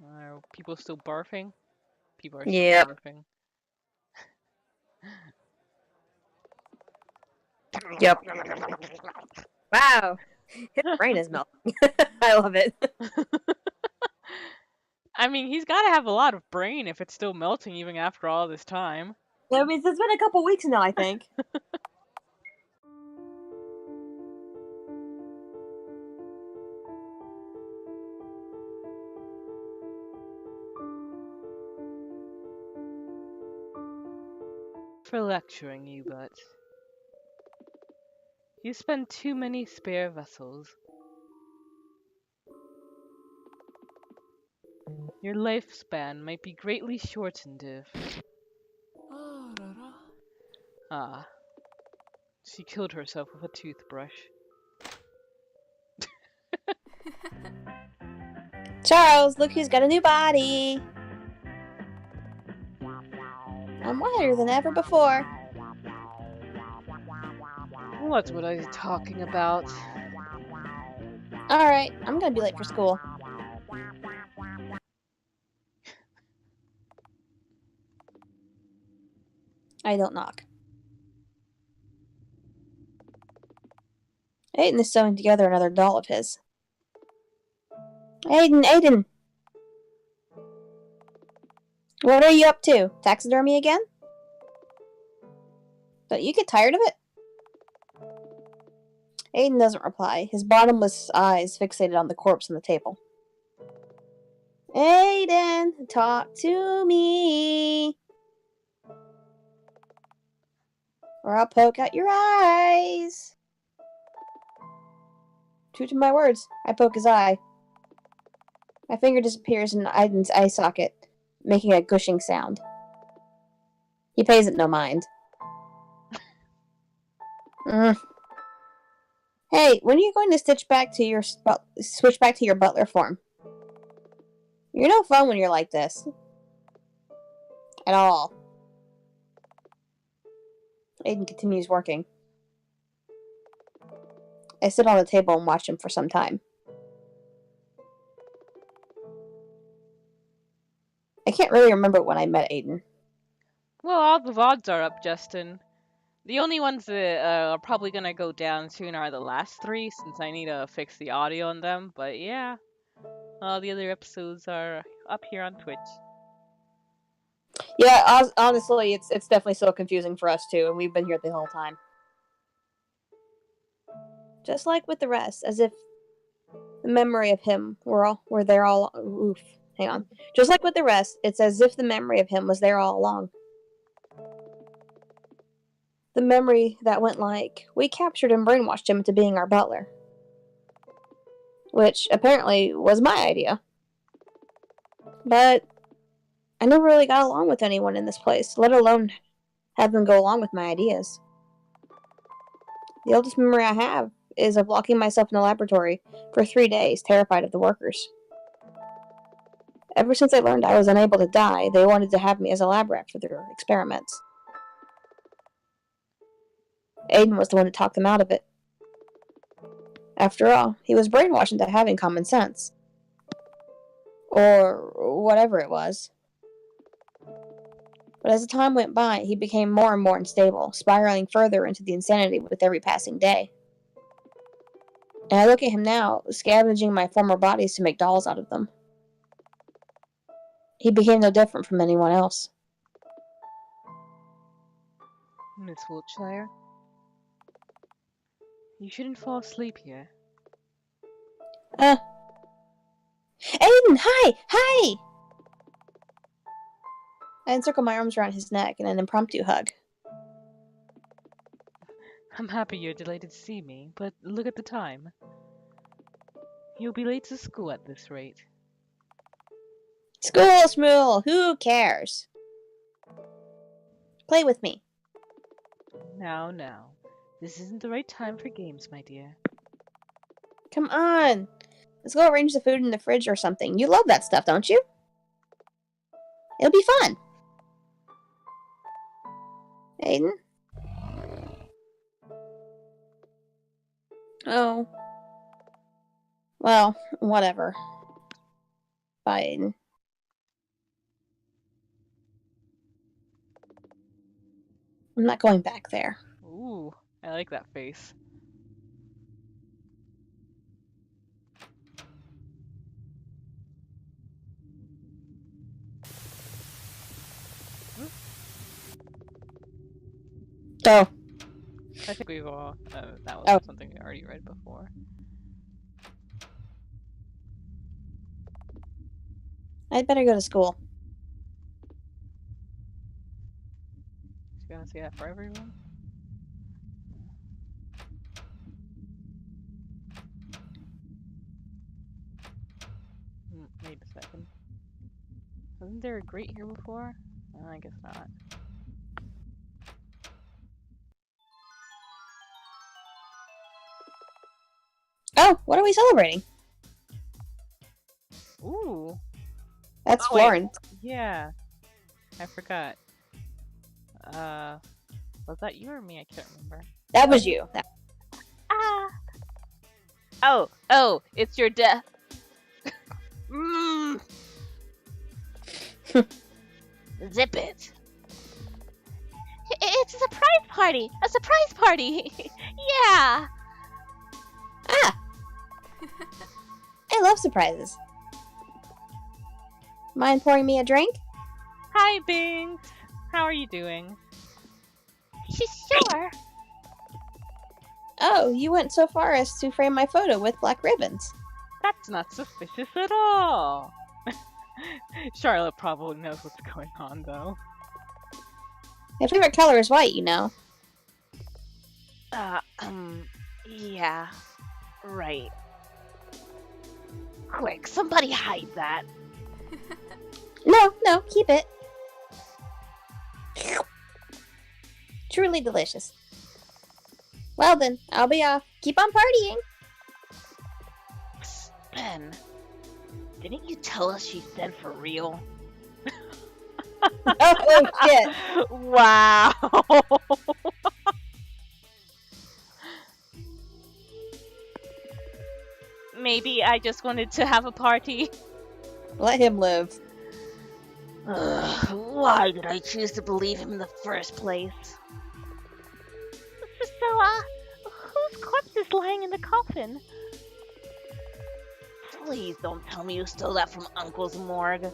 Are people still barfing? People are still Yep. barfing. Yep. Wow. His brain is melting. I love it. I mean, he's got to have a lot of brain if it's still melting even after all this time. I mean, it's been a couple weeks now, I think. For lecturing you, but you spend too many spare vessels. Your lifespan might be greatly shortened if... Ah, she killed herself with a toothbrush. Charles, look who's got a new body. I'm whiter than ever before. What was I talking about? Alright, I'm gonna be late for school. I don't knock. Aiden is sewing together another doll of his. Aiden! What are you up to? Taxidermy again? Don't you get tired of it? Aiden doesn't reply, his bottomless eyes fixated on the corpse on the table. Aiden, talk to me. Or I'll poke out your eyes. True to my words, I poke his eye. My finger disappears in Aiden's eye socket, making a gushing sound. He pays it no mind. Hey, when are you going to switch back to your butler form? You're no fun when you're like this. At all. Aiden continues working. I sit on the table and watch him for some time. I can't really remember when I met Aiden. Well, all the VODs are up, Justin. The only ones that are probably gonna go down soon are the last three, since I need to fix the audio on them. But yeah, all the other episodes are up here on Twitch. Yeah, honestly, it's definitely so confusing for us too, and we've been here the whole time. Just like with the rest, as if the memory of him were there all. Oof, hang on. Just like with the rest, it's as if the memory of him was there all along. The memory that went like, we captured and brainwashed him into being our butler. Which apparently was my idea. But I never really got along with anyone in this place, let alone have them go along with my ideas. The oldest memory I have is of locking myself in the laboratory for 3 days, terrified of the workers. Ever since I learned I was unable to die, they wanted to have me as a lab rat for their experiments. Aiden was the one to talk them out of it. After all, he was brainwashed into having common sense. Or whatever it was. But as the time went by, he became more and more unstable, spiraling further into the insanity with every passing day. And I look at him now, scavenging my former bodies to make dolls out of them. He became no different from anyone else. Miss Wiltshire, you shouldn't fall asleep here. Aiden, hi! I encircle my arms around his neck in an impromptu hug. I'm happy you're delighted to see me, but look at the time. You'll be late to school at this rate. School, Schmool, who cares? Play with me. Now. This isn't the right time for games, my dear. Come on. Let's go arrange the food in the fridge or something. You love that stuff, don't you? It'll be fun. Aiden? Oh. Well, whatever. Bye, Aiden. I'm not going back there. Ooh, I like that face. Hmm, Oh, I think we've all. That was oh, something we already read before. I'd better go to school. So you gonna see that for everyone? Wait a second. Wasn't there a grate here before? I guess not. Oh, what are we celebrating? Ooh. That's Oh wait. Florence. Yeah, I forgot. Uh, was that you or me? I can't remember. That was you. Ah. Oh, it's your death. Mmm. Zip it. It's a surprise party. A surprise party. Yeah. Ah, I love surprises. Mind pouring me a drink? Hi, Binks. How are you doing? Sure. Oh, you went so far as to frame my photo with black ribbons. That's not suspicious at all. Charlotte probably knows what's going on, though. My favorite color is white, you know. Uh, yeah. Right. Quick, somebody hide that. No, keep it. Truly delicious. Well then, I'll be off. Keep on partying. Psst, Ben, didn't you tell us she's dead for real? Oh shit. Wow. Maybe I just wanted to have a party. Let him live. Why did I choose to believe him in the first place? So, whose corpse is lying in the coffin? Please don't tell me you stole that from Uncle's morgue.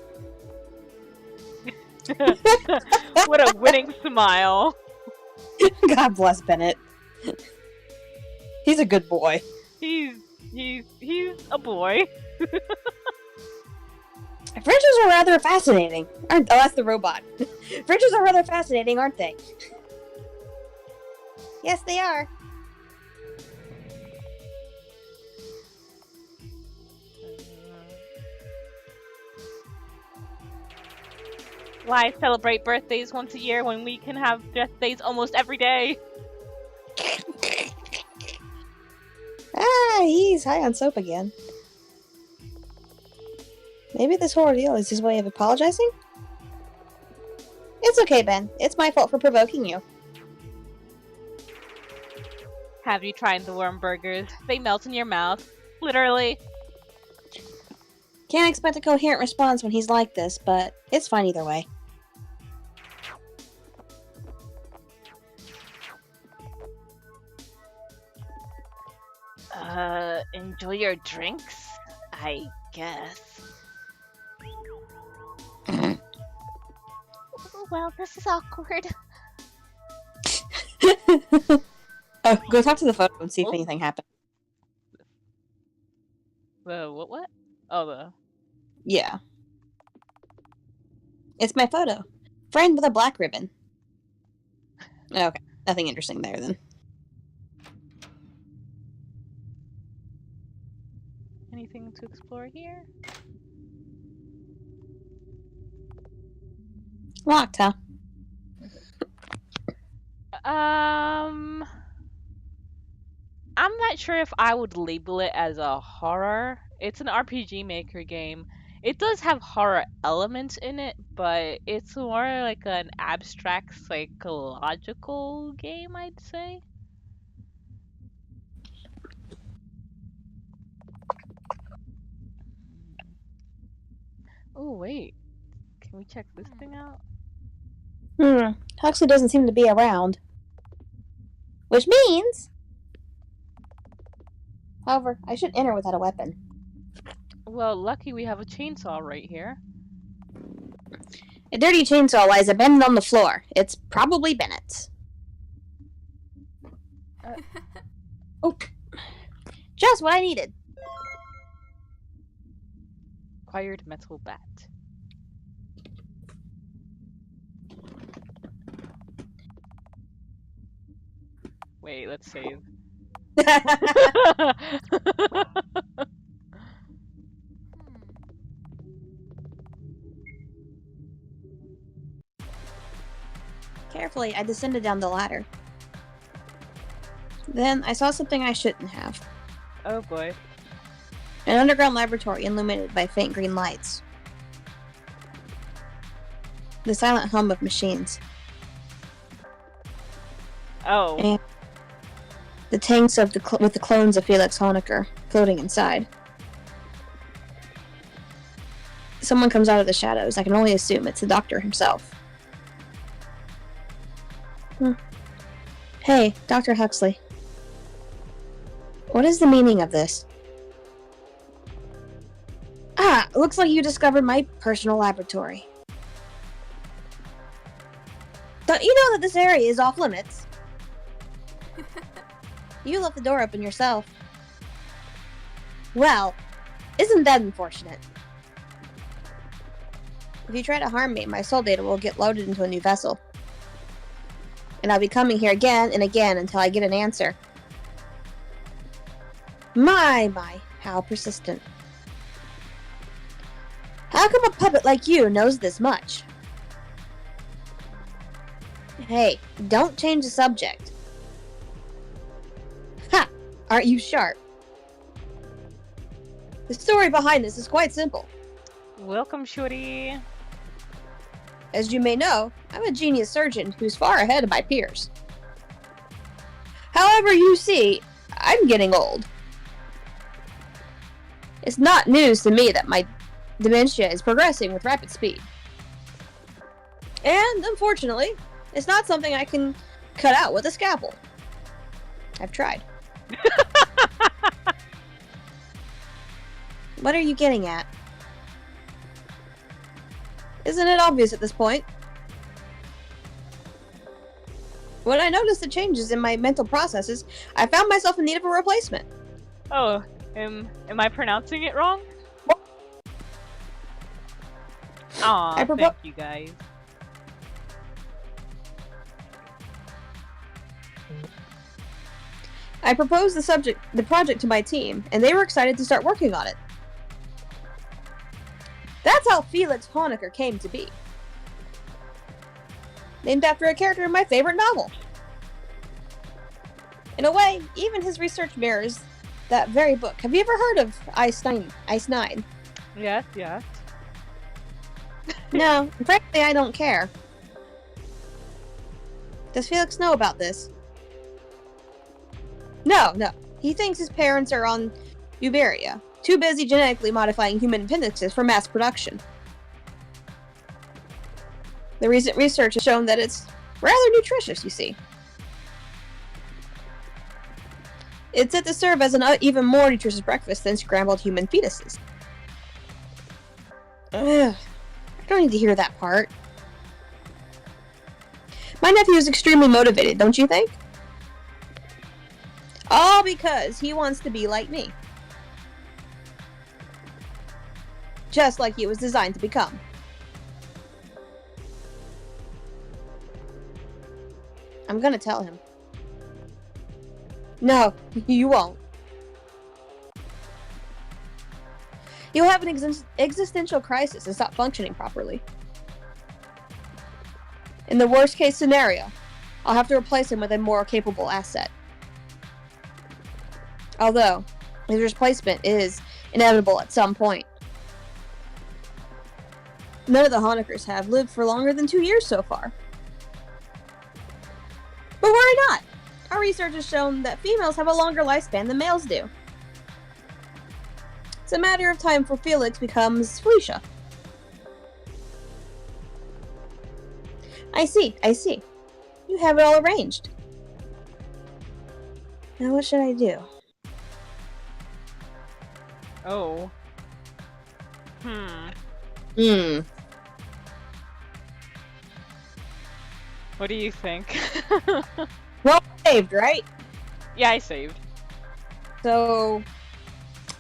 What a winning smile. God bless Bennett. He's a good boy. He's a boy. Fridges are rather fascinating. Oh, that's the robot. Fridges are rather fascinating, aren't they? Yes, they are. Why celebrate birthdays once a year when we can have birthdays almost every day? He's high on soap again. Maybe this whole ordeal is his way of apologizing? It's okay, Ben. It's my fault for provoking you. Have you tried the worm burgers? They melt in your mouth. Literally. Can't expect a coherent response when he's like this, but it's fine either way. Enjoy your drinks? I guess. Well, this is awkward. Oh, go talk to the photo and see if Oh. anything happened. The what? Oh, the... Yeah. It's my photo. Friend with a black ribbon. Okay, nothing interesting there then. Anything to explore here? Locked, huh? I'm not sure if I would label it as a horror. It's an RPG Maker game. It does have horror elements in it, but it's more like an abstract psychological game, I'd say. Oh, wait. Can we check this thing out? Huxley doesn't seem to be around. Which means... However, I should enter without a weapon. Well, lucky we have a chainsaw right here. A dirty chainsaw lies abandoned on the floor. It's probably Bennett's. Oh. Just what I needed. Acquired metal bat. Wait, let's save. Carefully, I descended down the ladder. Then I saw something I shouldn't have. Oh boy. An underground laboratory illuminated by faint green lights. The silent hum of machines. Oh. And the tanks of with the clones of Felix Honecker floating inside. Someone comes out of the shadows. I can only assume it's the doctor himself. Hey, Dr. Huxley. What is the meaning of this? Looks like you discovered my personal laboratory. Don't you know that this area is off limits? You left the door open yourself. Well, isn't that unfortunate? If you try to harm me, my soul data will get loaded into a new vessel. And I'll be coming here again and again until I get an answer. My, how persistent. How come a puppet like you knows this much? Hey, don't change the subject. Ha! Aren't you sharp? The story behind this is quite simple. Welcome, Shorty. As you may know, I'm a genius surgeon who's far ahead of my peers. However, you see, I'm getting old. It's not news to me that my dementia is progressing with rapid speed. And, unfortunately, it's not something I can cut out with a scalpel. I've tried. What are you getting at? Isn't it obvious at this point? When I noticed the changes in my mental processes, I found myself in need of a replacement. Oh, am I pronouncing it wrong? Aw, thank you guys. I proposed the project to my team, and they were excited to start working on it. That's how Felix Honecker came to be. Named after a character in my favorite novel. In a way, even his research mirrors that very book. Have you ever heard of Ice 9? Yes. No, frankly, I don't care. Does Felix know about this? No. He thinks his parents are on Uberia, too busy genetically modifying human appendices for mass production. The recent research has shown that it's rather nutritious, you see. It's said to serve as an even more nutritious breakfast than scrambled human fetuses. Ugh, I don't need to hear that part. My nephew is extremely motivated, don't you think? All because he wants to be like me. Just like he was designed to become. I'm gonna tell him. No, you won't. You'll have an existential crisis and stop functioning properly. In the worst case scenario, I'll have to replace him with a more capable asset. Although, his replacement is inevitable at some point. None of the Honeckers have lived for longer than 2 years so far. But worry not! Our research has shown that females have a longer lifespan than males do. It's a matter of time before Felix becomes Felicia. I see, I see. You have it all arranged. Now what should I do? Oh. Hmm. Hmm. What do you think? Well saved, right? Yeah, I saved. So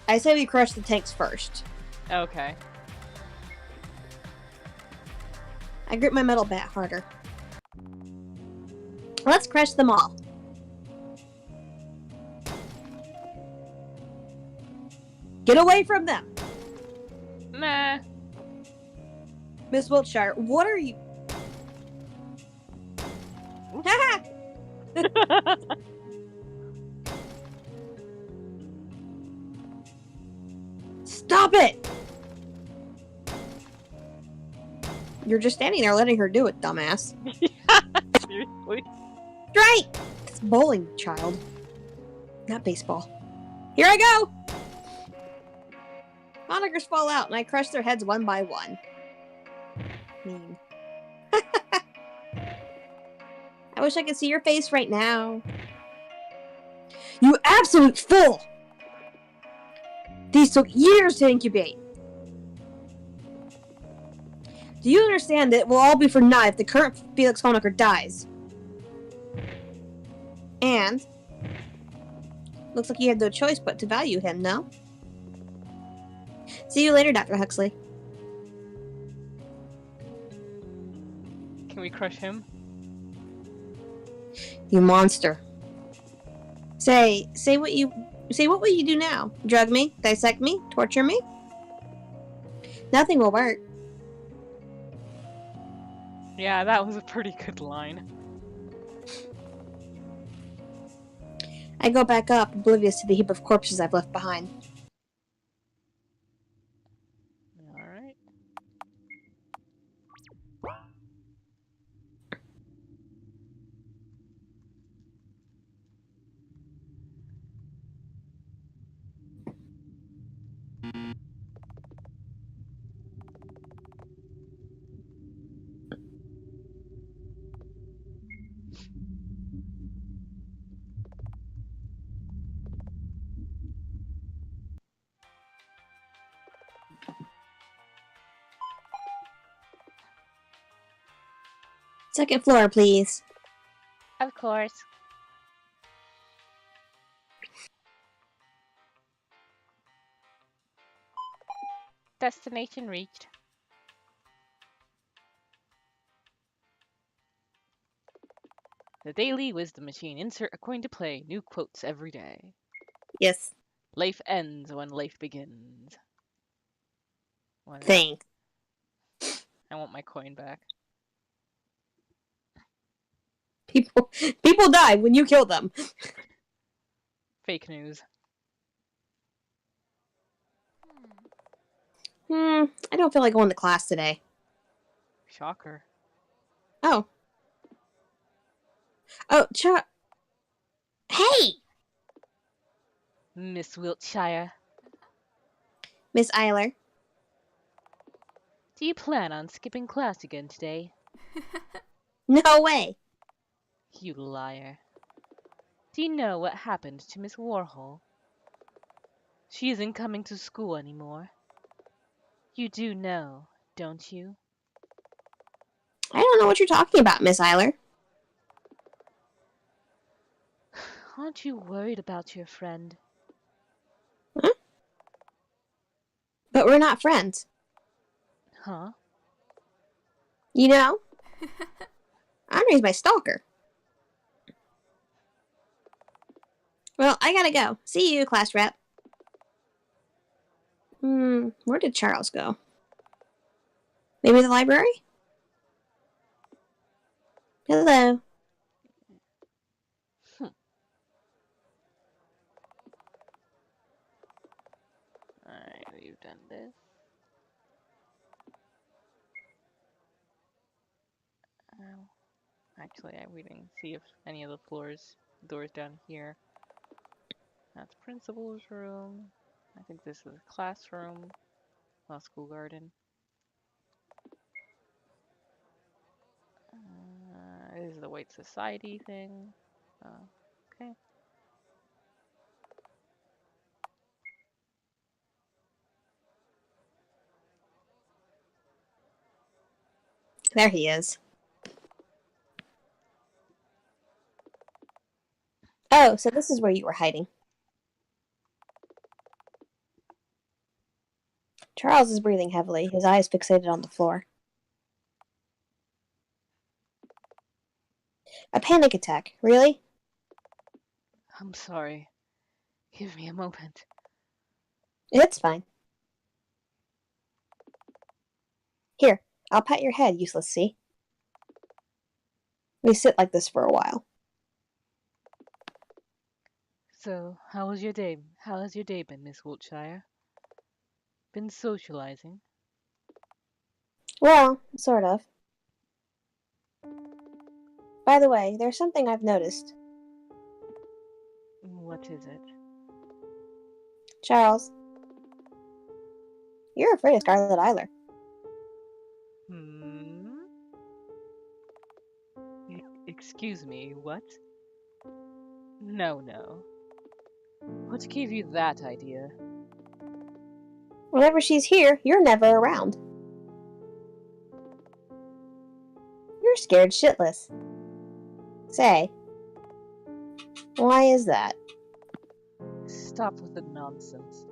I say we crush the tanks first. Okay. I grip my metal bat harder. Let's crush them all. Get away from them! Meh. Miss Wiltshire, what are you? Haha! Stop it! You're just standing there letting her do it, dumbass. Seriously? Right! It's bowling, child. Not baseball. Here I go! Onagers fall out, and I crush their heads one by one. Mean. I wish I could see your face right now. You absolute fool! These took years to incubate. Do you understand that it will all be for naught if the current Felix Honecker dies? And looks like you had no choice but to value him, no? See you later, Dr. Huxley. Can we crush him? You monster. Say what will you do now? Drug me? Dissect me? Torture me? Nothing will work. Yeah, that was a pretty good line. I go back up, oblivious to the heap of corpses I've left behind. Alright. Second floor, please. Of course. Destination reached. The Daily Wisdom Machine. Insert a coin to play. New quotes every day. Yes. Life ends when life begins. What? Thanks. I want my coin back. People die when you kill them. Fake news. I don't feel like going to class today. Shocker. Oh. Oh, Hey! Miss Wiltshire, Miss Eiler. do you plan on skipping class again today? No way. You liar. Do you know what happened to Miss Warhol? She isn't coming to school anymore. You do know, don't you? I don't know what you're talking about, Miss Eiler. Aren't you worried about your friend? Huh? But we're not friends. Huh? You know? Henri's my stalker. Well, I gotta go. See you, class rep. Where did Charles go? Maybe the library? Hello. Alright, we've done this. Actually, we didn't see if any of the doors down here. That's principal's room. I think this is a classroom. Law school garden. the white society thing. Okay. There he is. Oh, so this is where you were hiding. Charles is breathing heavily, his eyes fixated on the floor. A panic attack, really? I'm sorry. Give me a moment. It's fine. Here, I'll pat your head, useless C. We sit like this for a while. So, how was your day? How has your day been, Miss Wiltshire? Been socializing? Well, sort of. By the way, there's something I've noticed. What is it? Charles, you're afraid of Scarlet Eyler. Hmm? Excuse me, what? No, no. What gave you that idea? Whenever she's here, you're never around. You're scared shitless. Say, why is that? Stop with the nonsense.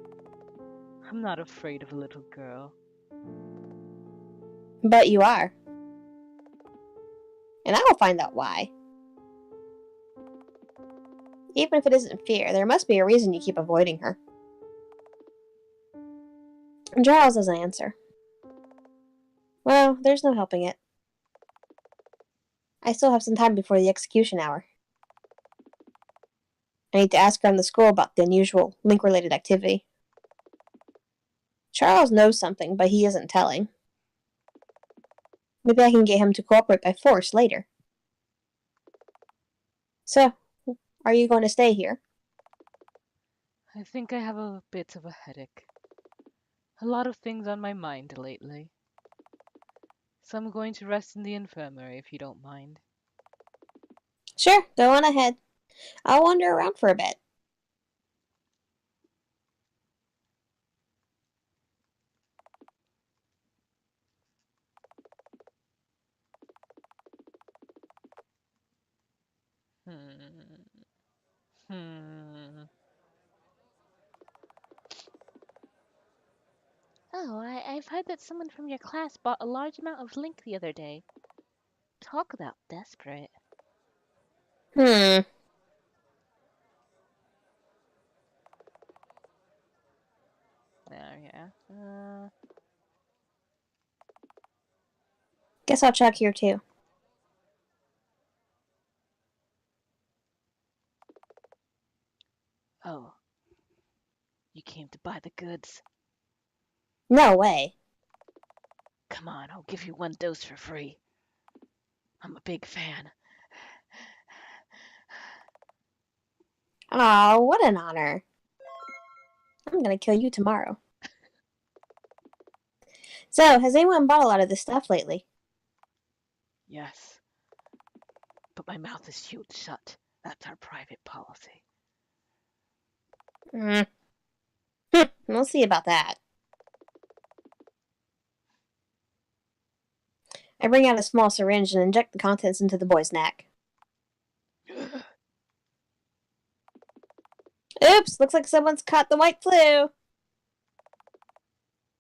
I'm not afraid of a little girl. But you are. And I will find out why. Even if it isn't fear, there must be a reason you keep avoiding her. And Charles doesn't answer. Well, there's no helping it. I still have some time before the execution hour. I need to ask around the school about the unusual link-related activity. Charles knows something, but he isn't telling. Maybe I can get him to cooperate by force later. So, are you going to stay here? I think I have a bit of a headache. A lot of things on my mind lately. So I'm going to rest in the infirmary if you don't mind. Sure, go on ahead. I'll wander around for a bit. Hmm. Hmm. Oh, I've heard that someone from your class bought a large amount of link the other day. Talk about desperate. Hmm. Yeah. Guess I'll check here too. Oh, you came to buy the goods. No way. Come on, I'll give you one dose for free. I'm a big fan. Aw, what an honor. I'm gonna kill you tomorrow. So, has anyone bought a lot of this stuff lately? Yes, but my mouth is sealed shut. That's our private policy. Hmm. We'll see about that. I bring out a small syringe and inject the contents into the boy's neck. Oops, looks like someone's caught the white flu.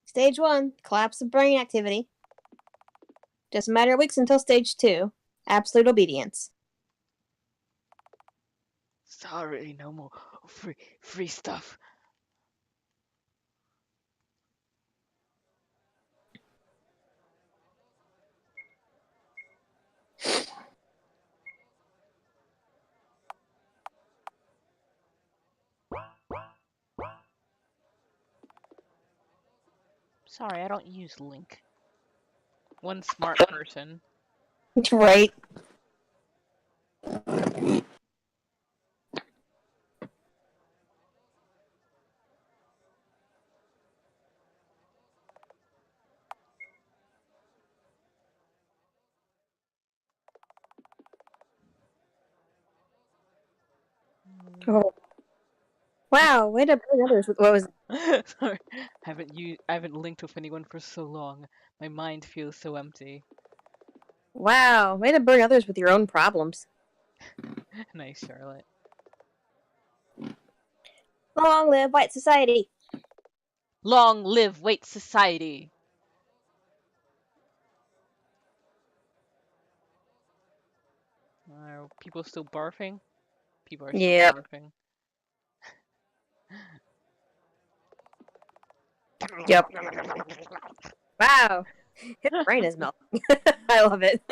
Stage 1, collapse of brain activity. Just a matter of weeks until stage 2, absolute obedience. Sorry, no more free stuff. Sorry, I don't use Link. One smart person. Right. Oh, wow, way to bring others with what was. Sorry, I haven't linked with anyone for so long. My mind feels so empty. Wow, way to bring others with your own problems. Nice, Charlotte. Long live white society. Long live Wait Society! Are people still barfing? People are still Yep. barfing. Yep. Wow, his brain is melting. I love it.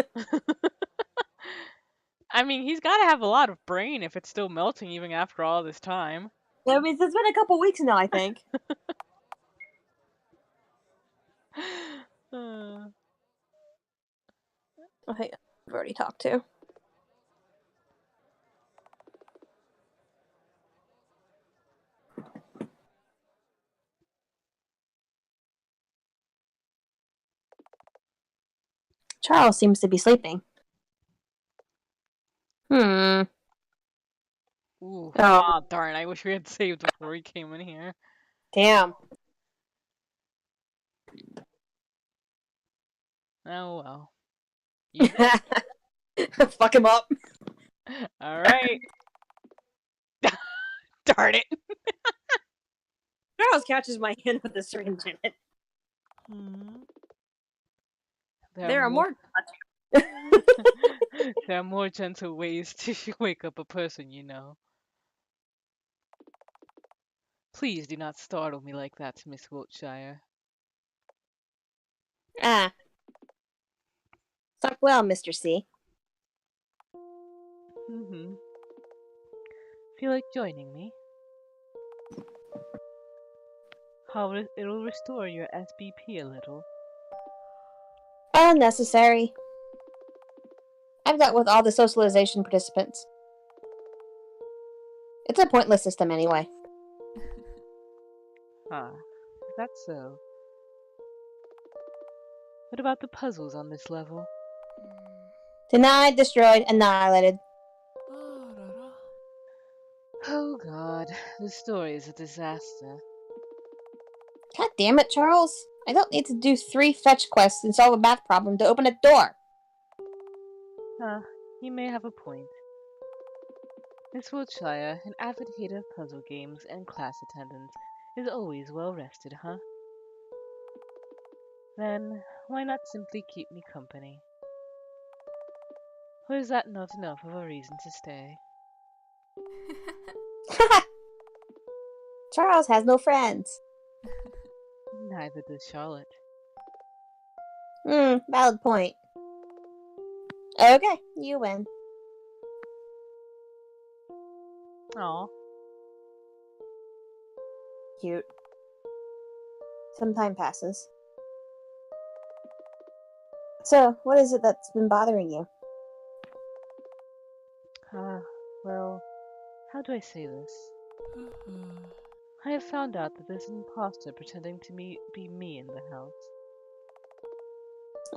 I mean, he's got to have a lot of brain if it's still melting even after all this time. I mean, it's been a couple weeks now, I think. Uh, I think I've already talked to. Charles seems to be sleeping. Hmm. Ooh, Oh, ah, darn! I wish we had saved before he came in here. damn. Oh well. You Fuck him up. all right? Darn it! Charles catches my hand with a syringe in it. Hmm. There are There are more. more. There are more gentle ways to wake up a person, you know. Please do not startle me like that, Miss Wiltshire. Ah, suck well, Mr. C. Mm-hmm. Feel like joining me? It'll restore your SBP a little. Unnecessary. I've dealt with all the socialization participants. It's a pointless system anyway. Ah, is that so? What about the puzzles on this level? Denied, destroyed, annihilated. Oh god, the story is a disaster. God damn it, Charles. I don't need to do 3 fetch quests and solve a math problem to open a door. Ah, you may have a point. Miss Wiltshire, an avid hater of puzzle games and class attendance, is always well rested, huh? Then, why not simply keep me company? Or is that not enough of a reason to stay? Charles has no friends. Neither does Charlotte. Valid point. Okay, you win. Aw, Cute. Some time passes. So, what is it that's been bothering you? well, how do I say this? I have found out that there's an imposter pretending to be me in the house.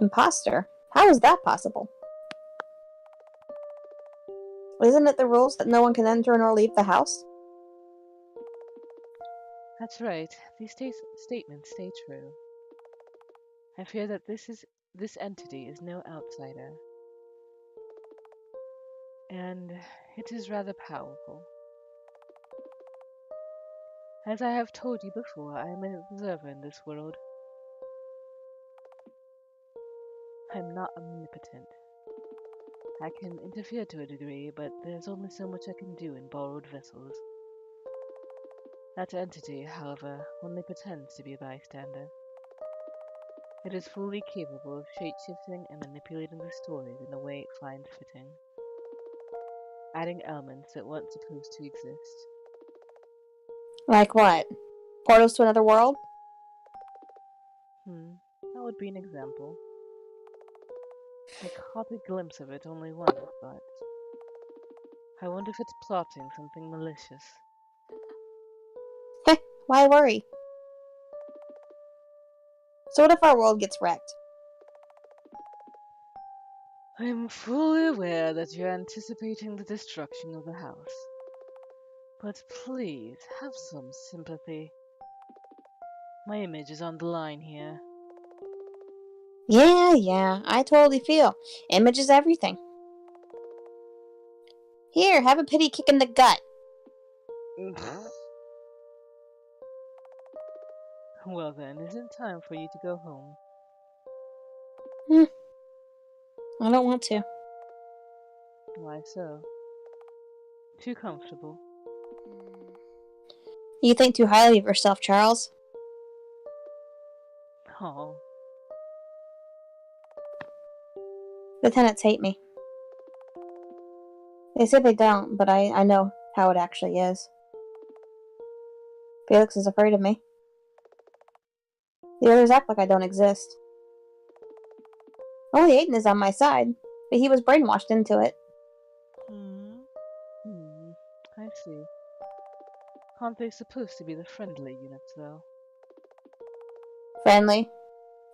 Imposter? How is that possible? Isn't it the rules that no one can enter nor leave the house? That's right, these statements stay true. I fear that this entity is no outsider, and it is rather powerful. As I have told you before, I am an observer in this world. I am not omnipotent. I can interfere to a degree, but there's only so much I can do in borrowed vessels. That entity, however, only pretends to be a bystander. It is fully capable of shape-shifting and manipulating the stories in the way it finds fitting, adding elements that weren't supposed to exist. Like what? Portals to another world? That would be an example. I caught a glimpse of it only once, but I wonder if it's plotting something malicious. Heh, why worry? So what if our world gets wrecked? I am fully aware that you're anticipating the destruction of the house. But please, have some sympathy. My image is on the line here. Yeah, I totally feel. Image is everything. Here, have a pity kick in the gut. Well then, is it time for you to go home? I don't want to. Why so? Too comfortable. You think too highly of yourself, Charles. Oh, The tenants hate me. They say they don't, but I know how it actually is. Felix is afraid of me. The others act like I don't exist. Only Aiden is on my side, but he was brainwashed into it. Hmm, I see. Aren't they supposed to be the friendly units, though? Friendly?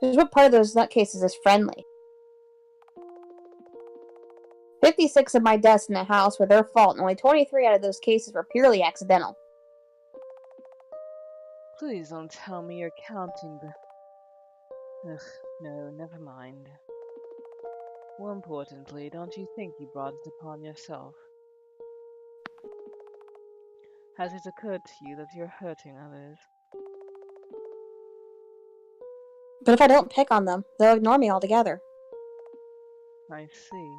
Just what part of those nutcases is friendly? 56 of my deaths in the house were their fault, and only 23 out of those cases were purely accidental. Please don't tell me you're counting the... Ugh, no, never mind. More importantly, don't you think you brought it upon yourself? Has it occurred to you that you're hurting others? But if I don't pick on them, they'll ignore me altogether. I see.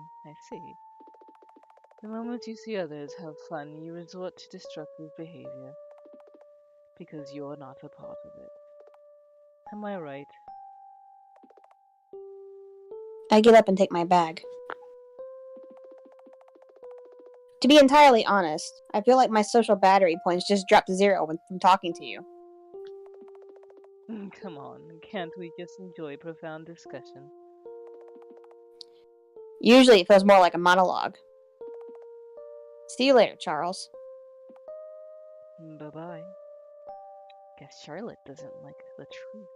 The moment you see others have fun, you resort to destructive behavior. Because you're not a part of it. Am I right? I get up and take my bag. To be entirely honest, I feel like my social battery points just dropped to zero from talking to you. Come on, can't we just enjoy profound discussion? Usually it feels more like a monologue. See you later, Charles. Bye-bye. Guess Charlotte doesn't like the truth.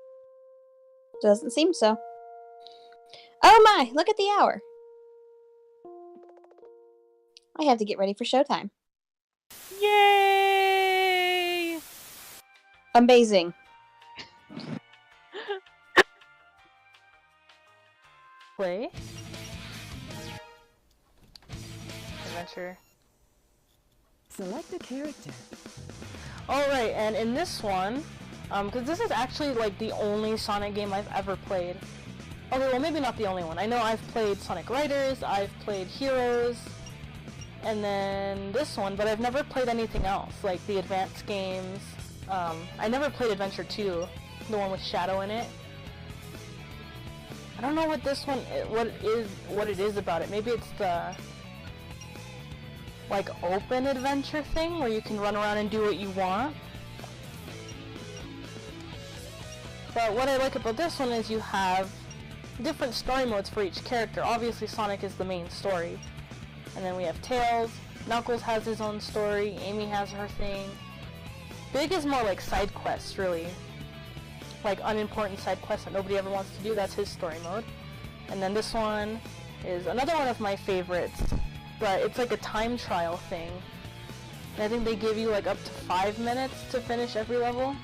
Doesn't seem so. Oh my, look at the hour. I have to get ready for showtime. Yay! Amazing. Play? Adventure. Select a character. Alright, and in this one, because this is actually like the only Sonic game I've ever played. Okay, well maybe not the only one. I know I've played Sonic Riders, I've played Heroes, and then this one, but I've never played anything else, like the advanced games. I never played Adventure 2, the one with Shadow in it. I don't know what this one, what it is about it. Maybe it's the like open adventure thing where you can run around and do what you want. But what I like about this one is you have different story modes for each character. Obviously Sonic is the main story. And then we have Tails, Knuckles has his own story, Amy has her thing. Big is more like side quests, really. Like unimportant side quests that nobody ever wants to do, that's his story mode. And then this one is another one of my favorites, but it's like a time trial thing. And I think they give you like up to 5 minutes to finish every level.